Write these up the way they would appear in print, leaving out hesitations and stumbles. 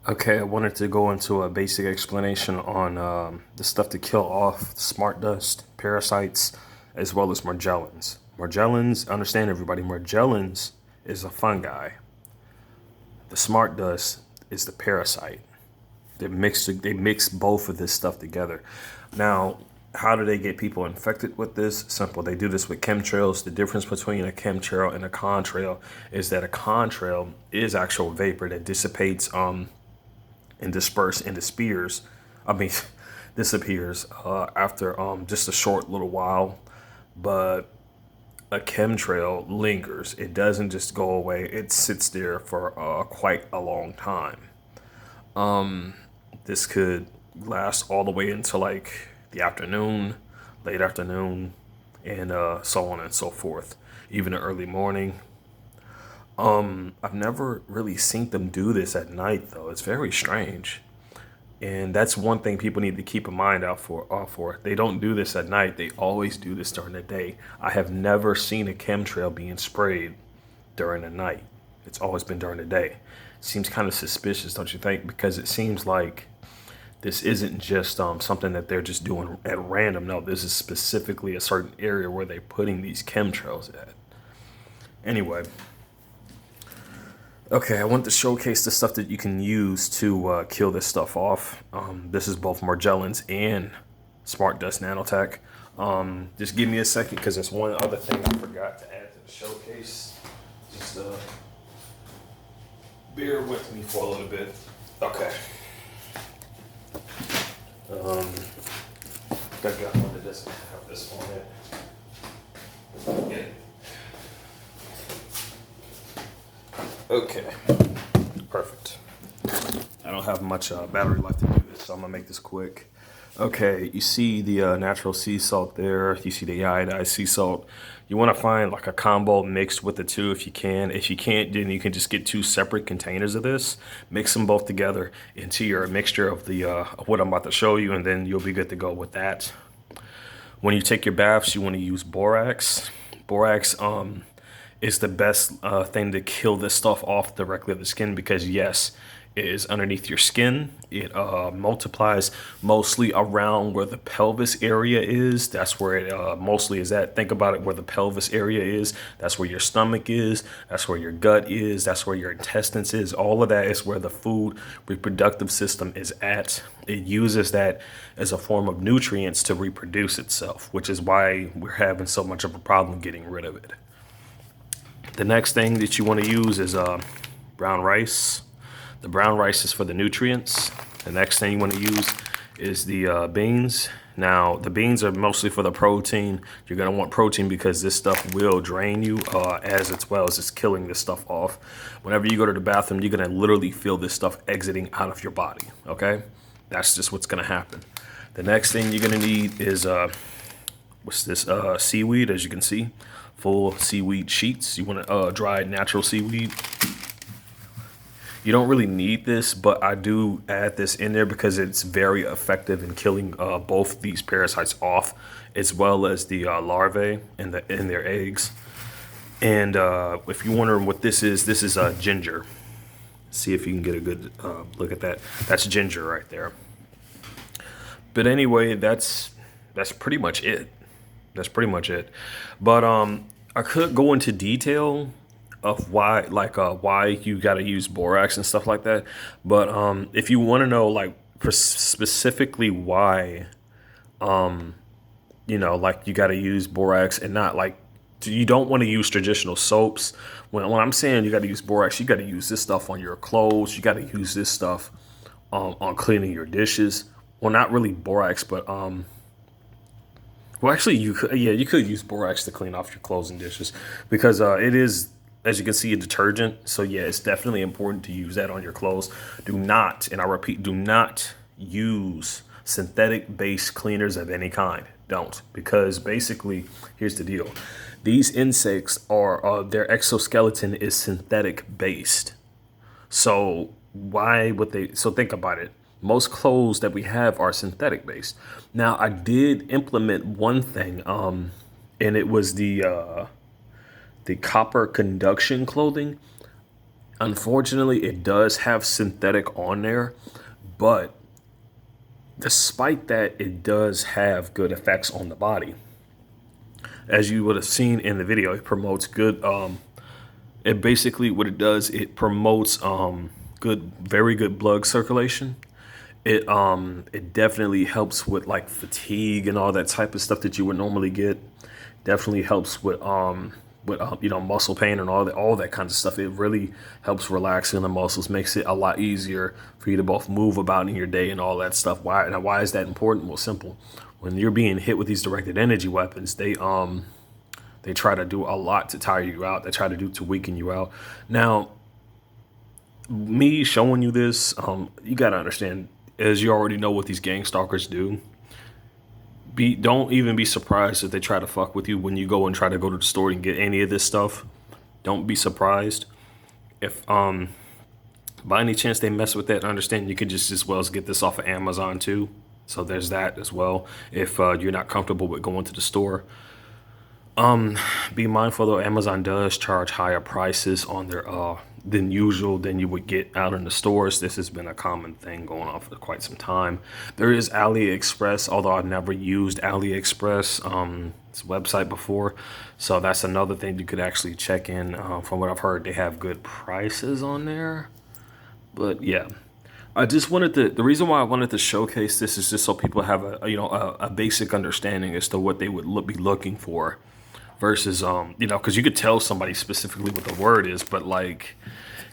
Okay, I wanted to go into a basic explanation on the stuff to kill off smart dust, parasites, as well as Morgellons. Morgellons, understand everybody, Morgellons is a fungi. The smart dust is the parasite. They mix both of this stuff together. Now, how do they get people infected with this? Simple. They do this with chemtrails. The difference between a chemtrail and a contrail is that a contrail is actual vapor that dissipates and disperse into spears. I mean, disappears after just a short little while. But a chemtrail lingers. It doesn't just go away. It sits there for quite a long time. This could last all the way into like the afternoon, late afternoon, and so on and so forth. Even the early morning. I've never really seen them do this at night though. It's very strange. And that's one thing people need to keep in mind out for. They don't do this at night. They always do this during the day. I have never seen a chemtrail being sprayed during the night. It's always been during the day. Seems kind of suspicious, don't you think? Because it seems like this isn't just something that they're just doing at random. No, this is specifically a certain area where they're putting these chemtrails at. Anyway, okay, I want to showcase the stuff that you can use to kill this stuff off. This is both Morgellons and Smart Dust Nanotech. Just give me a second because there's one other thing I forgot to add to the showcase. Just bear with me for a little bit. Okay. Um, I got one that doesn't have this on it. Yeah. Okay. Perfect. I don't have much battery life to do this, so I'm gonna make this quick. Okay, you see the natural sea salt there. You see the iodized sea salt. You want to find like a combo mixed with the two if you can. If you can't, then you can just get two separate containers of this. Mix them both together into your mixture of the what I'm about to show you, and then you'll be good to go with that. When you take your baths, you want to use borax. Borax is the best thing to kill this stuff off directly of the skin because yes, it is underneath your skin. It multiplies mostly around where the pelvis area is. That's where it mostly is at. Think about it where the pelvis area is. That's where your stomach is. That's where your gut is. That's where your intestines is. All of that is where the food reproductive system is at. It uses that as a form of nutrients to reproduce itself, which is why we're having so much of a problem getting rid of it. The next thing that you want to use is brown rice. The brown rice is for the nutrients. The next thing you want to use is the beans. Now, the beans are mostly for the protein. You're going to want protein because this stuff will drain you as well as it's killing this stuff off. Whenever you go to the bathroom, you're going to literally feel this stuff exiting out of your body, okay? That's just what's going to happen. The next thing you're going to need is, what's this, seaweed, as you can see. Full seaweed sheets. You want to dry natural seaweed. You don't really need this, but I do add this in there because it's very effective in killing both these parasites off, as well as the larvae in their eggs. And if you're wondering what this is ginger. See if you can get a good look at that. That's ginger right there. But anyway, that's pretty much it. That's pretty much it. But I could go into detail of why you got to use borax and stuff like that. But if you want to know like specifically why, like you got to use borax and not like you don't want to use traditional soaps. When I'm saying you got to use borax, you got to use this stuff on your clothes. You got to use this stuff on cleaning your dishes. Well, not really borax, but well, actually, you could use borax to clean off your clothes and dishes because it is, as you can see, a detergent. So yeah, it's definitely important to use that on your clothes. Do not, and I repeat, do not use synthetic based cleaners of any kind. Don't, because basically, here's the deal: these insects are their exoskeleton is synthetic based. So why would they? So think about it. Most clothes that we have are synthetic based. Now I did implement one thing, and it was the copper conduction clothing. Unfortunately, it does have synthetic on there, but despite that, it does have good effects on the body. As you would have seen in the video, it promotes good. It basically what it does, it promotes good, very good blood circulation. It definitely helps with like fatigue and all that type of stuff that you would normally get. Definitely helps with muscle pain and all that kind of stuff. It really helps relaxing the muscles, makes it a lot easier for you to both move about in your day and all that stuff. Why is that important? Well, simple. When you're being hit with these directed energy weapons, they try to do a lot to tire you out. They try to do to weaken you out. Now, me showing you this, you got to understand, as you already know what these gang stalkers do. Don't even be surprised if they try to fuck with you when you go and try to go to the store and get any of this stuff. Don't be surprised if by any chance they mess with that. Understand you could just as well as get this off of Amazon too. So there's that as well. If you're not comfortable with going to the store, be mindful though. Amazon does charge higher prices on their than usual than you would get out in the stores. This has been a common thing going on for quite some time. There is AliExpress, although I've never used AliExpress, it's a website before. So that's another thing you could actually check in. From what I've heard, they have good prices on there. But yeah, I just wanted to, the reason why I wanted to showcase this is just so people have a basic understanding as to what they would be looking for versus, because you could tell somebody specifically what the word is, but like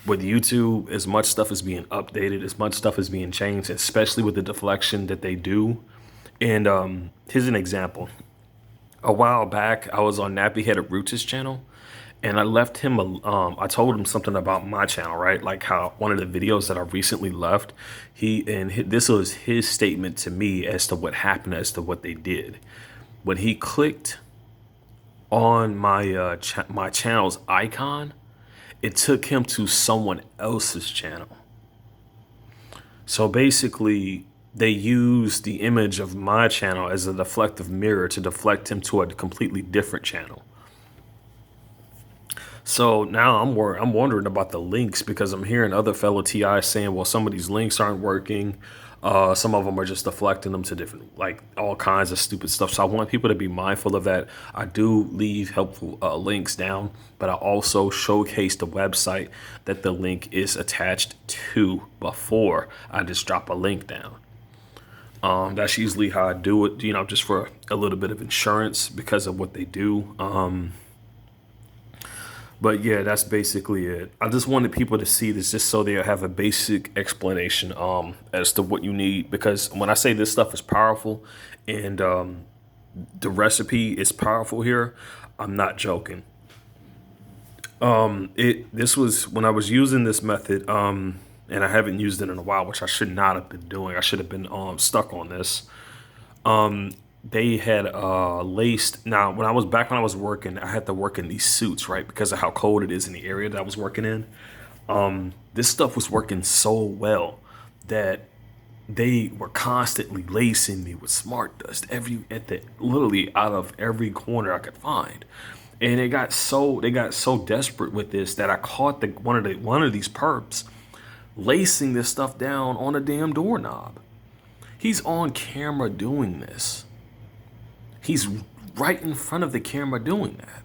with YouTube, as much stuff is being updated, as much stuff is being changed, especially with the deflection that they do. And here's an example. A while back, I was on Nappy Headed Roots' channel, and I left him, I told him something about my channel, right? Like how one of the videos that I recently left, this was his statement to me as to what happened, as to what they did. When he clicked on my channel's icon, it took him to someone else's channel. So basically, they used the image of my channel as a deflective mirror to deflect him to a completely different channel. So now I'm wondering about the links, because I'm hearing other fellow TIs saying, well, some of these links aren't working. Some of them are just deflecting them to different, like all kinds of stupid stuff. So I want people to be mindful of that. I do leave helpful links down, but I also showcase the website that the link is attached to before I just drop a link down. That's usually how I do it, just for a little bit of insurance because of what they do. But yeah, that's basically it. I just wanted people to see this just so they have a basic explanation as to what you need. Because when I say this stuff is powerful and the recipe is powerful here, I'm not joking. This was when I was using this method, and I haven't used it in a while, which I should not have been doing. I should have been stuck on this. They had laced. Now, when I was working, I had to work in these suits, right? Because of how cold it is in the area that I was working in. This stuff was working so well that they were constantly lacing me with smart dust literally out of every corner I could find. And they got so desperate with this that I caught one of these perps lacing this stuff down on a damn doorknob. He's on camera doing this. He's right in front of the camera doing that,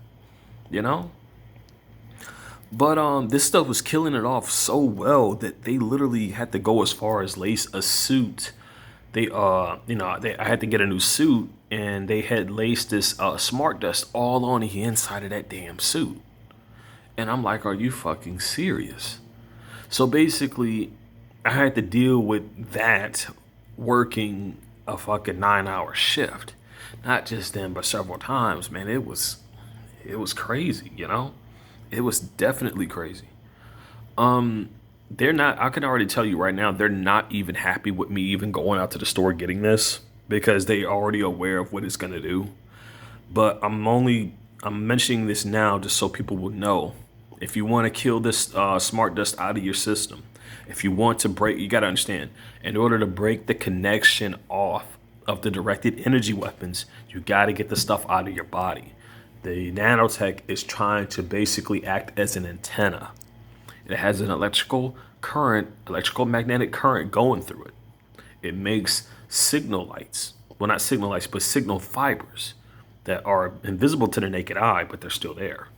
But this stuff was killing it off so well that they literally had to go as far as lace a suit. I had to get a new suit, and they had laced this smart dust all on the inside of that damn suit. And I'm like, are you fucking serious? So basically, I had to deal with that working a fucking 9-hour shift. Not just then, but several times, man. It was crazy, It was definitely crazy. They're not, I can already tell you right now, they're not even happy with me even going out to the store getting this, because they already aware of what it's going to do. But I'm mentioning this now just so people will know. If you want to kill this smart dust out of your system, if you want to break, you got to understand, in order to break the connection off of the directed energy weapons, you got to get the stuff out of your body. The nanotech is trying to basically act as an antenna. It has an electromagnetic current going through it. It makes signal lights. Well, not signal lights, but signal fibers that are invisible to the naked eye, but they're still there.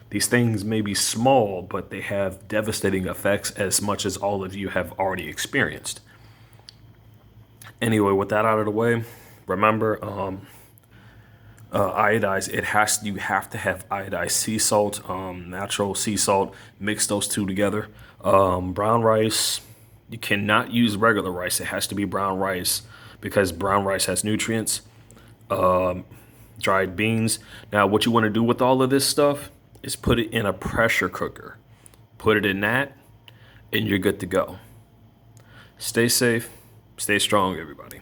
These things may be small, but they have devastating effects as much as all of you have already experienced. Anyway, with that out of the way, remember, iodized, you have to have iodized sea salt, natural sea salt, mix those two together. Brown rice, you cannot use regular rice. It has to be brown rice because brown rice has nutrients. Dried beans. Now, what you want to do with all of this stuff is put it in a pressure cooker. Put it in that, and you're good to go. Stay safe, stay strong, everybody.